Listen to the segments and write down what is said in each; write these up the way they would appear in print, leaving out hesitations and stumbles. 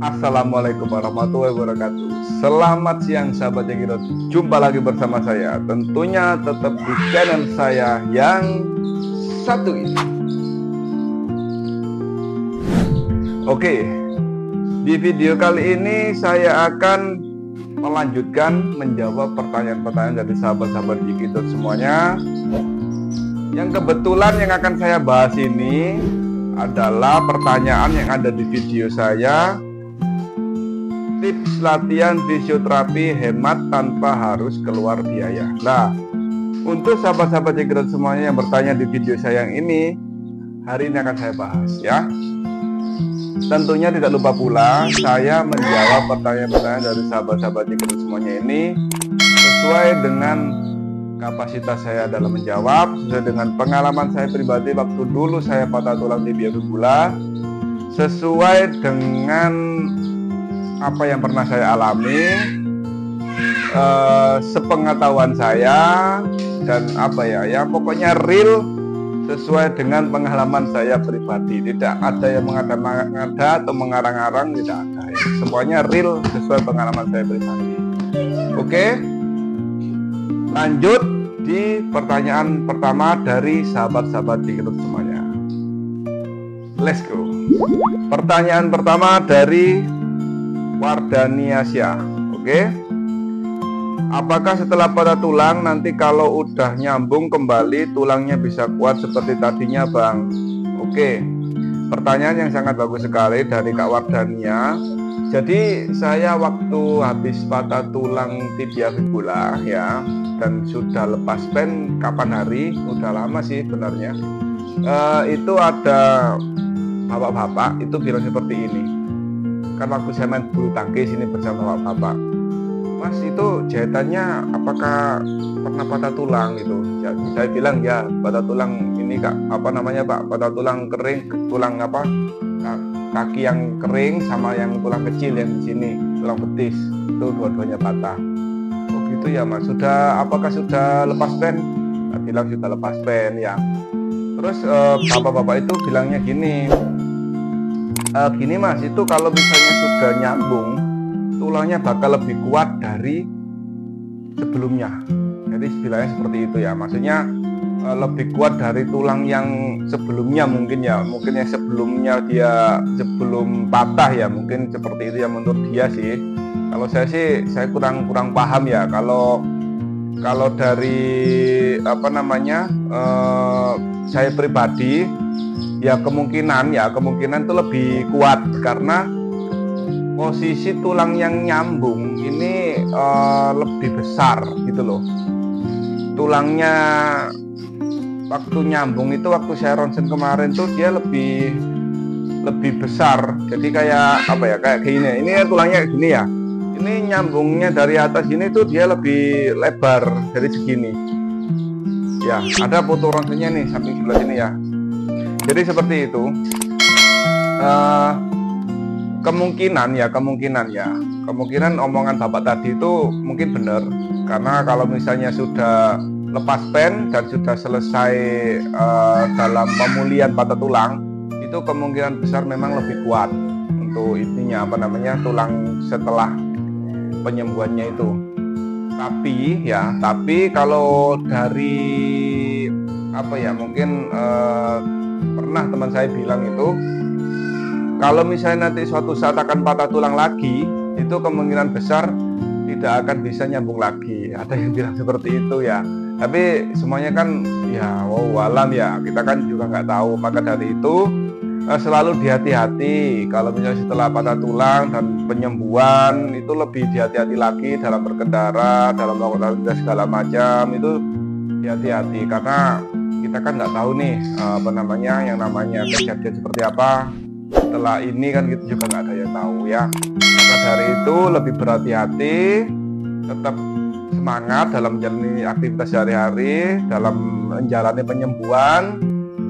Assalamualaikum warahmatullahi wabarakatuh. Selamat siang sahabat Jekirot. Jumpa lagi bersama saya, tentunya tetap di channel saya yang satu ini. Oke, di video kali ini saya akan melanjutkan menjawab pertanyaan-pertanyaan dari sahabat-sahabat Jekirot semuanya. Yang kebetulan yang akan saya bahas ini adalah pertanyaan yang ada di video saya. Tips latihan fisioterapi hemat tanpa harus keluar biaya. Nah, untuk sahabat-sahabat Jekirot semuanya yang bertanya di video saya yang ini, hari ini akan saya bahas ya. Tentunya tidak lupa pula saya menjawab pertanyaan-pertanyaan dari sahabat-sahabat Jekirot semuanya ini sesuai dengan kapasitas saya dalam menjawab, sesuai dengan pengalaman saya pribadi waktu dulu saya patah tulang tibia fibula, sesuai dengan apa yang pernah saya alami, sepengetahuan saya, dan pokoknya real sesuai dengan pengalaman saya pribadi. Tidak ada yang mengada-ngada atau mengarang-arang, tidak ada ya. Semuanya real sesuai pengalaman saya pribadi. Oke, lanjut di pertanyaan pertama dari sahabat-sahabat Jekirot semuanya. Let's go. Pertanyaan pertama dari Wardaniasia. Oke. Apakah setelah patah tulang nanti kalau udah nyambung kembali tulangnya bisa kuat seperti tadinya, Bang? Oke. Pertanyaan yang sangat bagus sekali dari Kak Wardania. Jadi saya waktu habis patah tulang tibia fibula ya, dan sudah lepas pen kapan hari, udah lama sih sebenarnya. Itu ada bapak-bapak itu bilang seperti ini. Kan waktu saya main bulu tangkis ini bersama bapak, Mas itu jahitannya apakah pernah patah tulang gitu? Ya, saya bilang ya patah tulang ini Kak, Pak, patah tulang kering, tulang kaki yang kering sama yang tulang kecil yang di sini, tulang betis itu dua-duanya patah. Oh gitu ya Mas, apakah sudah lepas pen? Saya bilang sudah lepas pen ya. Terus bapak-bapak itu bilangnya gini Mas, itu kalau misalnya sudah nyambung tulangnya bakal lebih kuat dari sebelumnya. Jadi bilangnya seperti itu ya, maksudnya lebih kuat dari tulang yang sebelumnya mungkin yang sebelumnya dia sebelum patah ya, mungkin seperti itu ya menurut dia sih. Kalau saya kurang paham ya. Kalau dari saya pribadi ya kemungkinan itu lebih kuat karena posisi tulang yang nyambung ini lebih besar gitu loh. Tulangnya waktu nyambung itu, waktu saya ronsen kemarin tuh dia lebih besar. Jadi kayak gini. Ini tulangnya gini ya. Ini nyambungnya dari atas ini tuh dia lebih lebar dari segini. Ya, ada foto ronsennya nih samping sebelah sini ya. Jadi seperti itu. Kemungkinan omongan bapak tadi itu mungkin benar, karena kalau misalnya sudah lepas pen dan sudah selesai dalam pemulihan patah tulang, itu kemungkinan besar memang lebih kuat untuk tulang setelah penyembuhannya itu. Tapi kalau dari pernah teman saya bilang itu, kalau misalnya nanti suatu saat akan patah tulang lagi, itu kemungkinan besar tidak akan bisa nyambung lagi. Ada yang bilang seperti itu ya. Tapi semuanya kan ya wallahualam ya, kita kan juga nggak tahu. Maka dari itu selalu dihati-hati. Kalau misalnya setelah patah tulang dan penyembuhan itu lebih dihati-hati lagi dalam berkendara, dalam melakukan segala macam itu hati-hati, karena kita kan nggak tahu nih yang namanya kejadian seperti apa setelah ini, kan kita juga nggak ada yang tahu ya. Maka dari itu lebih berhati-hati, tetap semangat dalam menjalani aktivitas sehari-hari, dalam menjalani penyembuhan,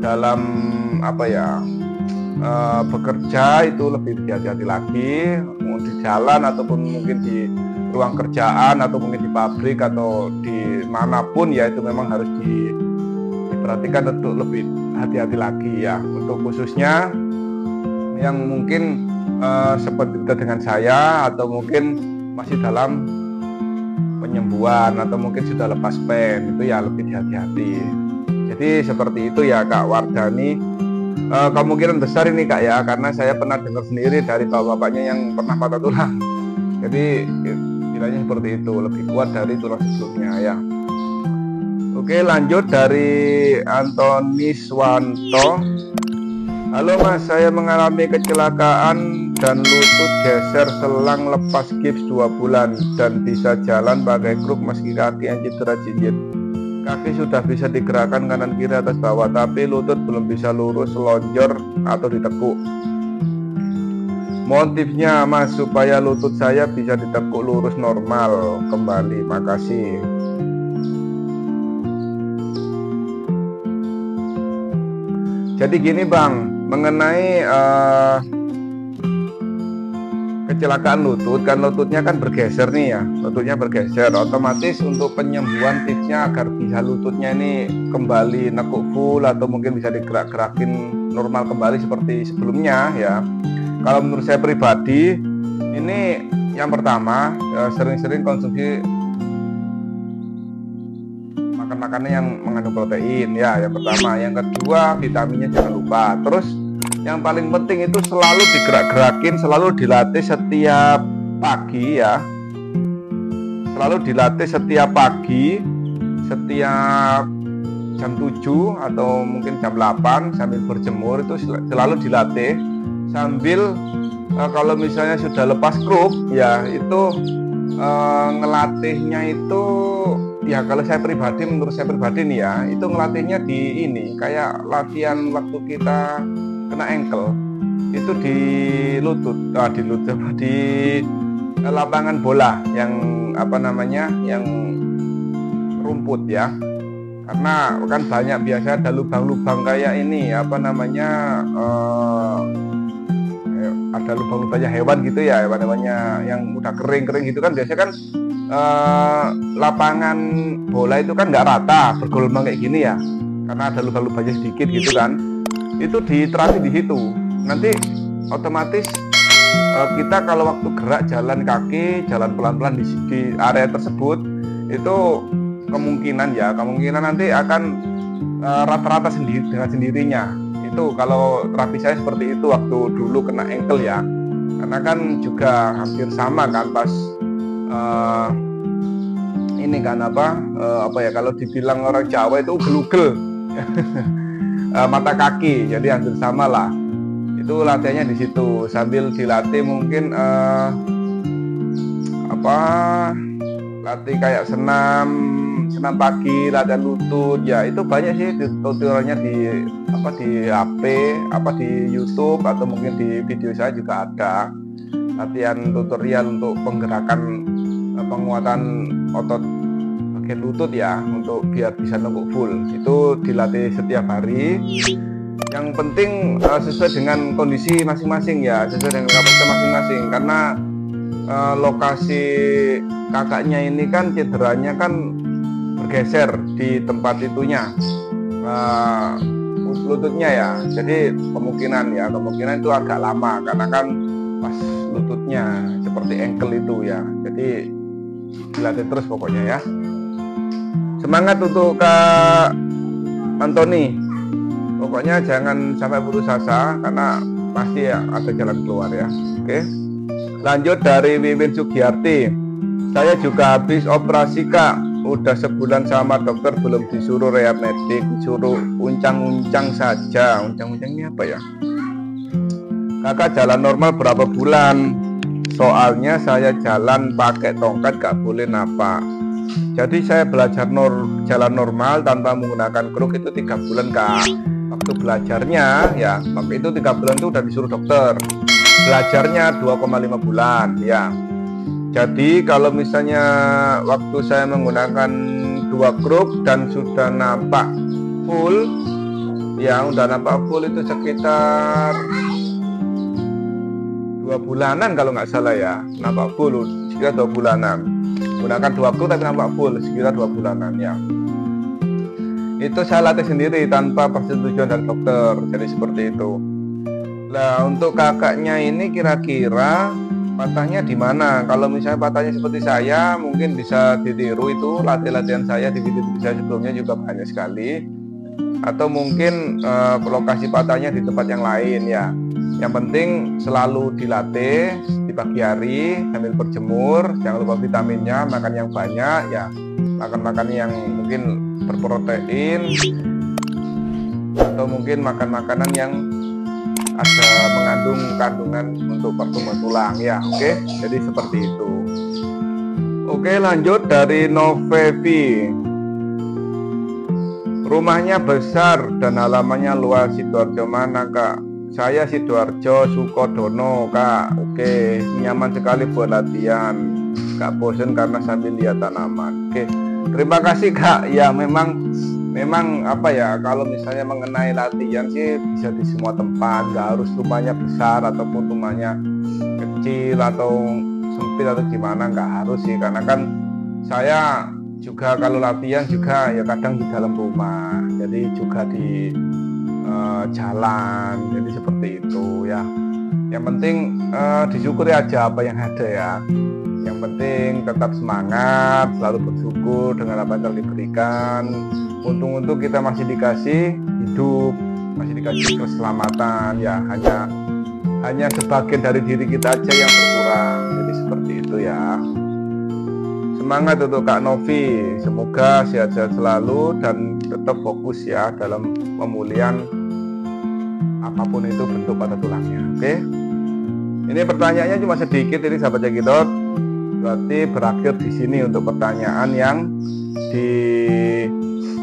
dalam bekerja itu lebih hati-hati lagi, mau di jalan ataupun mungkin di ruang kerjaan atau mungkin di pabrik atau di manapun ya, itu memang harus diperhatikan untuk lebih hati-hati lagi ya. Untuk khususnya yang mungkin seperti itu dengan saya, atau mungkin masih dalam penyembuhan, atau mungkin sudah lepas pen, itu ya lebih hati-hati. Jadi seperti itu ya Kak Wardani. Kemungkinan besar ini Kak ya, karena saya pernah dengar sendiri dari bapak-bapaknya yang pernah patah tulang. Jadi istilahnya seperti itu, lebih kuat dari tulang sebelumnya ya. Oke, lanjut dari Antoni Swanto. Halo Mas, saya mengalami kecelakaan dan lutut geser selang lepas gips 2 bulan dan bisa jalan pakai kruk meski kaki yang cedera jinjit. Kaki sudah bisa digerakkan kanan kiri atas bawah, tapi lutut belum bisa lurus, lonjor atau ditekuk. Mohon tipsnya Mas supaya lutut saya bisa ditekuk lurus normal kembali. Makasih. Jadi gini Bang, mengenai kecelakaan lutut, kan lututnya kan bergeser nih ya, lututnya bergeser, otomatis untuk penyembuhan tipsnya agar bisa lututnya ini kembali nekuk full atau mungkin bisa digerak-gerakin normal kembali seperti sebelumnya ya. Kalau menurut saya pribadi, ini yang pertama sering-sering konsumsi makanan yang mengandung protein ya, yang pertama. Yang kedua, vitaminnya jangan lupa. Terus yang paling penting itu selalu digerak-gerakin, selalu dilatih setiap pagi ya, selalu dilatih setiap pagi, setiap jam 7 atau mungkin jam 8 sambil berjemur, itu selalu dilatih. Sambil kalau misalnya sudah lepas kruk ya, itu ngelatihnya itu ya, kalau saya pribadi, menurut saya pribadi nih ya, itu ngelatihnya di ini kayak latihan waktu kita kena ankle itu di lutut, di lapangan bola yang apa namanya, yang rumput ya, karena kan banyak biasa ada lubang-lubang kayak ini apa namanya, ada lubang-lubangnya hewan gitu ya, hewan-hewannya yang udah kering-kering gitu kan, biasanya kan lapangan bola itu kan nggak rata bergelombang kayak gini ya, karena ada lubang-lubangnya sedikit gitu kan. Itu diterapi di situ, nanti otomatis kita kalau waktu gerak jalan kaki, jalan pelan-pelan di area tersebut, itu kemungkinan nanti akan rata-rata sendiri dengan sendirinya. Itu kalau terapi saya seperti itu waktu dulu kena ankle ya, karena kan juga hampir sama kan pas ini kan apa ya, kalau dibilang orang Jawa itu ugel-ugel mata kaki, jadi hampir sama lah. Itu latihannya di situ, sambil dilatih mungkin latih kayak senam pagi, latihan lutut ya. Itu banyak sih tutorialnya di HP, di YouTube, atau mungkin di video saya juga ada latihan tutorial untuk penggerakan penguatan otot bagian lutut ya, untuk biar bisa nekuk full. Itu dilatih setiap hari. Yang penting sesuai dengan kondisi masing-masing ya, sesuai dengan kapasitas masing-masing, karena lokasi kakaknya ini kan cederanya kan bergeser di tempat itunya, lututnya ya. Jadi kemungkinan itu agak lama, karena kan pas lututnya seperti ankle itu ya. Jadi dilatih terus pokoknya ya. Semangat untuk Kak Antoni, pokoknya jangan sampai putus asa, karena pasti ya ada jalan keluar ya. Oke, lanjut dari Wiwin Sugiyarti. Saya juga habis operasi Kak, udah sebulan sama dokter, belum disuruh rehab medik, disuruh uncang-uncang saja. Uncang-uncang ini apa ya? Kakak jalan normal berapa bulan? Soalnya saya jalan pakai tongkat, gak boleh napak. Jadi saya belajar jalan normal tanpa menggunakan kruk itu 3 bulan Kak. Waktu belajarnya ya, waktu itu 3 bulan itu udah disuruh dokter. Belajarnya 2,5 bulan ya. Jadi kalau misalnya waktu saya menggunakan 2 kruk dan sudah nampak full ya, udah nampak full itu sekitar 2 bulanan kalau nggak salah ya, nampak full sekitar 2 bulanan. Gunakan 2 kruk tapi nampak full sekitar 2 bulanan ya. Itu saya latih sendiri tanpa persetujuan dari dokter, jadi seperti itu. Nah, untuk kakaknya ini kira-kira patahnya di mana? Kalau misalnya patahnya seperti saya, mungkin bisa ditiru itu latihan-latihan saya di video saya sebelumnya juga banyak sekali. Atau mungkin lokasi patahnya di tempat yang lain ya. Yang penting selalu dilatih di pagi hari sambil berjemur, jangan lupa vitaminnya, makan yang banyak ya, makan yang mungkin berprotein, atau mungkin makan makanan yang ada mengandung kandungan untuk pertumbuhan tulang ya. Oke, jadi seperti itu. Oke, lanjut dari Novevi. Rumahnya besar dan halamannya luas. Sidoarjo mana kak? Saya Sidoarjo Sukodono kak. Oke, nyaman sekali buat latihan, gak bosen karena sambil lihat tanaman. Oke, terima kasih kak. Ya memang apa ya, kalau misalnya mengenai latihan sih bisa di semua tempat, nggak harus rumahnya besar ataupun rumahnya kecil atau sempit atau gimana, nggak harus sih, karena kan saya juga kalau latihan juga ya kadang di dalam rumah, jadi juga di jalan, jadi seperti itu ya. Yang penting disyukuri aja apa yang ada ya. Yang penting tetap semangat, selalu bersyukur dengan apa yang telah diberikan. Untung-untung kita masih dikasih hidup, masih dikasih keselamatan ya, hanya sebagian dari diri kita aja yang berkurang. Jadi seperti itu ya. Semangat untuk Kak Novi, semoga sehat-sehat selalu dan tetap fokus ya dalam pemulihan apapun itu bentuk pada tulangnya. Oke. Ini pertanyaannya cuma sedikit, ini sahabat cekidot. Berarti berakhir di sini untuk pertanyaan yang di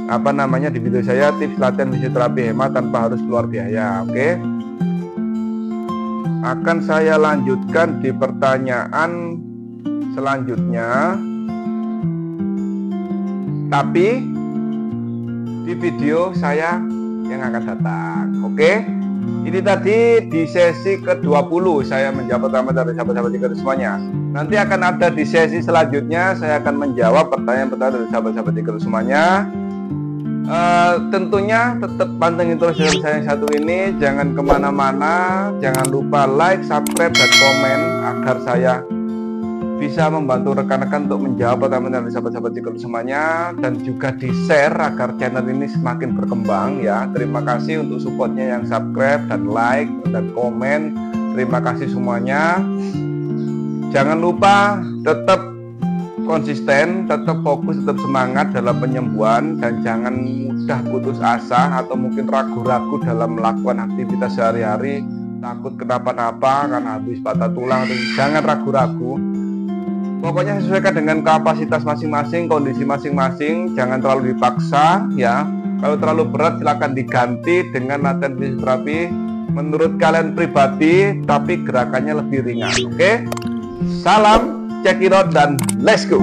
di video saya, tips latihan fisioterapi hemat tanpa harus keluar biaya. Oke. Akan saya lanjutkan di pertanyaan selanjutnya, tapi di video saya yang akan datang. Oke. Ini tadi di sesi ke-20 saya menjawab pertama dari sahabat-sahabat cekidot semuanya. Nanti akan ada di sesi selanjutnya, saya akan menjawab pertanyaan-pertanyaan dari sahabat-sahabat cekidot semuanya. Tentunya tetap pantengin terus channel saya yang satu ini, jangan kemana-mana, jangan lupa like, subscribe, dan komen agar saya bisa membantu rekan-rekan untuk menjawab pertanyaan dari sahabat-sahabat cekidot semuanya, dan juga di share agar channel ini semakin berkembang ya. Terima kasih untuk supportnya yang subscribe dan like dan komen, terima kasih semuanya. Jangan lupa tetap konsisten, tetap fokus, tetap semangat dalam penyembuhan, dan jangan mudah putus asa atau mungkin ragu-ragu dalam melakukan aktivitas sehari-hari, takut kenapa-napa karena habis patah tulang. Jangan ragu-ragu, pokoknya sesuaikan dengan kapasitas masing-masing, kondisi masing-masing, jangan terlalu dipaksa ya. Kalau terlalu berat silakan diganti dengan latihan fisioterapi menurut kalian pribadi tapi gerakannya lebih ringan. Oke? Salam cekidot dan let's go.